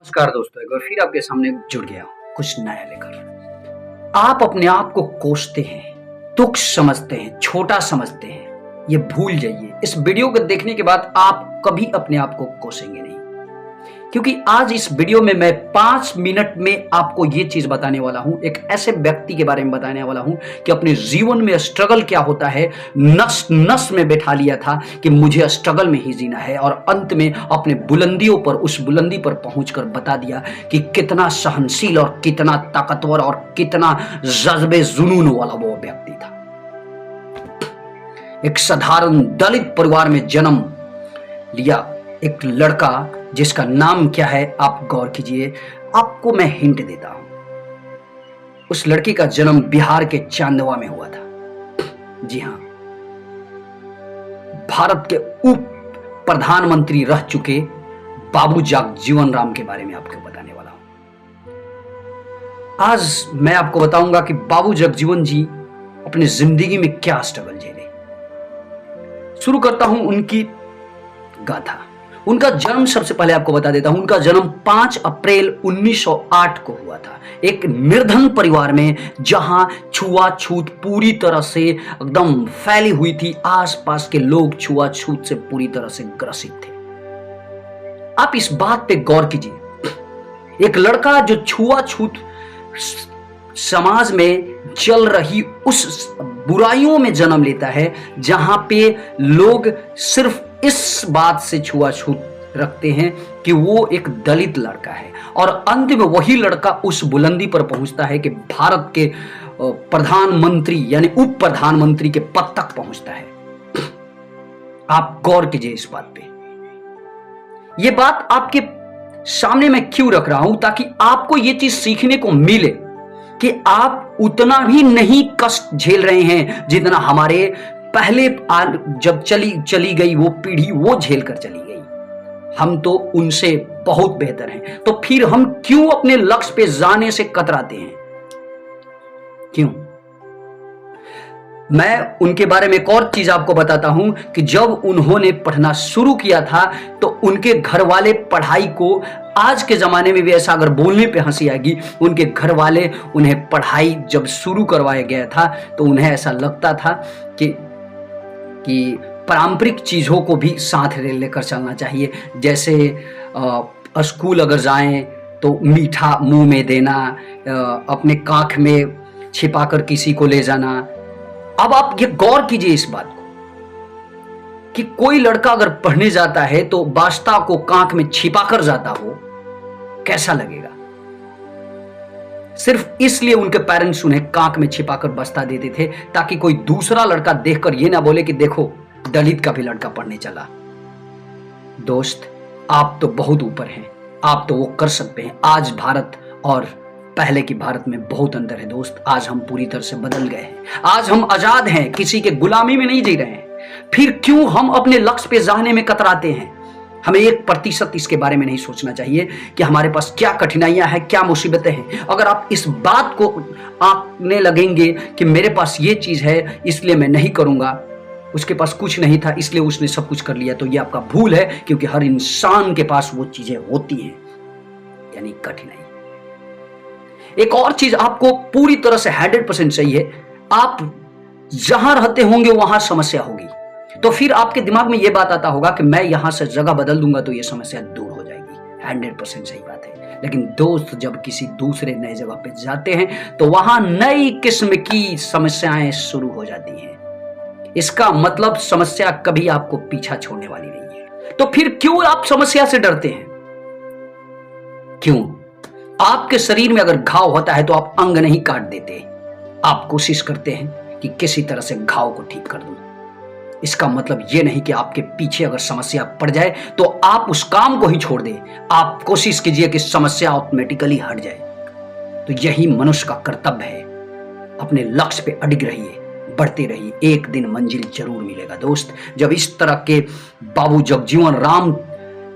नमस्कार दोस्तों, एक बार फिर आपके सामने जुड़ गया हूं कुछ नया लेकर। आप अपने आप को कोसते हैं, तुच्छ समझते हैं, छोटा समझते हैं। ये भूल जाइए। इस वीडियो को देखने के बाद आप कभी अपने आप को कोसेंगे नहीं, क्योंकि आज इस वीडियो में मैं 5 मिनट में आपको ये चीज बताने वाला हूं, एक ऐसे व्यक्ति के बारे में बताने वाला हूं कि अपने जीवन में स्ट्रगल क्या होता है नस नस में बैठा लिया था कि मुझे स्ट्रगल में ही जीना है, और अंत में अपने बुलंदियों पर, उस बुलंदी पर पहुंचकर बता दिया कि कितना सहनशील और कितना ताकतवर और कितना जज्बे जुनून वाला वो व्यक्ति था। एक साधारण दलित परिवार में जन्म लिया एक लड़का, जिसका नाम क्या है आप गौर कीजिए। आपको मैं हिंट देता हूं। उस लड़की का जन्म बिहार के चांदवा में हुआ था। जी हां, भारत के उप प्रधानमंत्री रह चुके बाबू जगजीवन राम के बारे में आपको बताने वाला हूं। आज मैं आपको बताऊंगा कि बाबू जगजीवन जी अपनी जिंदगी में क्या स्ट्रगल झेले। शुरू करता हूं उनकी गाथा। उनका जन्म सबसे पहले आपको बता देता हूं। उनका जन्म 5 अप्रैल 1908 को हुआ था, एक निर्धन परिवार में, जहां छुआछूत पूरी तरह से एकदम फैली हुई थी। आसपास के लोग छुआछूत से पूरी तरह से ग्रसित थे। आप इस बात पे गौर कीजिए। एक लड़का जो छुआछूत समाज में चल रही उस बुराइयों में जन्म लेता है, जहां पे लोग सिर्फ इस बात से छुआछूत रखते हैं कि वो एक दलित लड़का है, और अंत में वही लड़का उस बुलंदी पर पहुंचता है कि भारत के प्रधानमंत्री यानी उप प्रधानमंत्री के पद तक पहुंचता है। आप गौर कीजिए इस बात पे। ये बात आपके सामने मैं क्यों रख रहा हूं, ताकि आपको ये चीज सीखने को मिले कि आप उतना भी नहीं कष्ट झेल रहे हैं जितना हमारे पहले जब चली गई वो पीढ़ी वो झेल कर चली गई। हम तो उनसे बहुत बेहतर हैं, तो फिर हम क्यों अपने लक्ष्य पे जाने से कतराते हैं? क्यों? मैं उनके बारे में एक और चीज आपको बताता हूं कि जब उन्होंने पढ़ना शुरू किया था तो उनके घर वाले पढ़ाई को, आज के जमाने में भी ऐसा अगर बोलने पे हंसी आएगी, उनके घर वाले उन्हें पढ़ाई जब शुरू करवाया गया था तो उन्हें ऐसा लगता था कि पारंपरिक चीजों को भी साथ लेकर चलना चाहिए। जैसे स्कूल अगर जाएं तो मीठा मुंह में देना, अपने काख में छिपाकर किसी को ले जाना। अब आप ये गौर कीजिए इस बात को कि कोई लड़का अगर पढ़ने जाता है तो बास्ता को कांख में छिपाकर जाता हो, कैसा लगेगा? सिर्फ इसलिए उनके पेरेंट्स उन्हें कांख में छिपाकर बस्ता देते थे ताकि कोई दूसरा लड़का देखकर ये ना बोले कि देखो दलित का भी लड़का पढ़ने चला। दोस्त, आप तो बहुत ऊपर हैं, आप तो वो कर सकते हैं। आज भारत और पहले की भारत में बहुत अंतर है दोस्त। आज हम पूरी तरह से बदल गए हैं। आज हम आजाद हैं, किसी के गुलामी में नहीं जी रहे हैं। फिर क्यों हम अपने लक्ष्य पे जाने में कतराते हैं? हमें 1% इसके बारे में नहीं सोचना चाहिए कि हमारे पास क्या कठिनाइयां हैं, क्या मुसीबतें हैं। अगर आप इस बात को आंकने लगेंगे कि मेरे पास ये चीज है इसलिए मैं नहीं करूंगा, उसके पास कुछ नहीं था इसलिए उसने सब कुछ कर लिया, तो ये आपका भूल है, क्योंकि हर इंसान के पास वो चीजें होती हैं, यानी कठिनाई। एक और चीज आपको पूरी तरह से 100% सही है। आप जहां रहते होंगे वहां समस्या होगी, तो फिर आपके दिमाग में यह बात आता होगा कि मैं यहां से जगह बदल दूंगा तो यह समस्या दूर हो जाएगी। 100% सही बात है। लेकिन दोस्त, जब किसी दूसरे नए जगह पे जाते हैं तो वहां नई किस्म की समस्याएं शुरू हो जाती हैं। इसका मतलब समस्या कभी आपको पीछा छोड़ने वाली नहीं है। तो फिर क्यों आप समस्या से डरते हैं? क्यों? आपके शरीर में अगर घाव होता है तो आप अंग नहीं काट देते, आप कोशिश करते हैं कि किसी तरह से घाव को ठीक कर दूं। इसका मतलब यह नहीं कि आपके पीछे अगर समस्या पड़ जाए तो आप उस काम को ही छोड़ दें। आप कोशिश कीजिए कि समस्या ऑटोमेटिकली हट जाए। तो यही मनुष्य का कर्तव्य है। अपने लक्ष्य पे अडिग रहिए, बढ़ते रहिए, एक दिन मंजिल जरूर मिलेगा दोस्त। जब इस तरह के बाबू जगजीवन राम,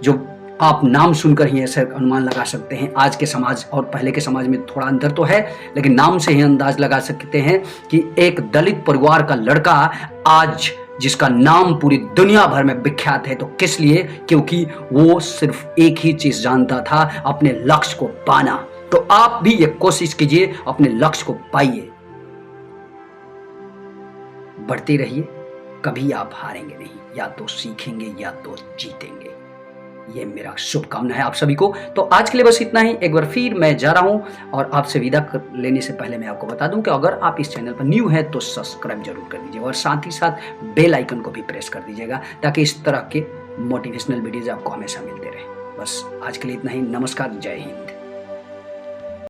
जो आप नाम सुनकर ही ऐसे अनुमान लगा सकते हैं, आज के समाज और पहले के समाज में थोड़ा अंतर तो है, लेकिन नाम से ही अंदाज लगा सकते हैं कि एक दलित परिवार का लड़का आज जिसका नाम पूरी दुनिया भर में विख्यात है। तो किस लिए? क्योंकि वो सिर्फ एक ही चीज जानता था, अपने लक्ष्य को पाना। तो आप भी ये कोशिश कीजिए, अपने लक्ष्य को पाइए, बढ़ते रहिए, कभी आप हारेंगे नहीं, या तो सीखेंगे या तो जीतेंगे। ये मेरा शुभकामना है आप सभी को। तो आज के लिए बस इतना ही। एक बार फिर मैं जा रहा हूं, और आपसे विदा लेने से पहले मैं आपको बता दूं कि अगर आप इस चैनल पर न्यू है तो सब्सक्राइब जरूर कर दीजिएगा, और साथ ही साथ बेल आइकन को भी प्रेस कर दीजिएगा, ताकि इस तरह के मोटिवेशनल वीडियोज आपको हमेशा मिलते रहे। बस आज के लिए इतना ही। नमस्कार, जय हिंद।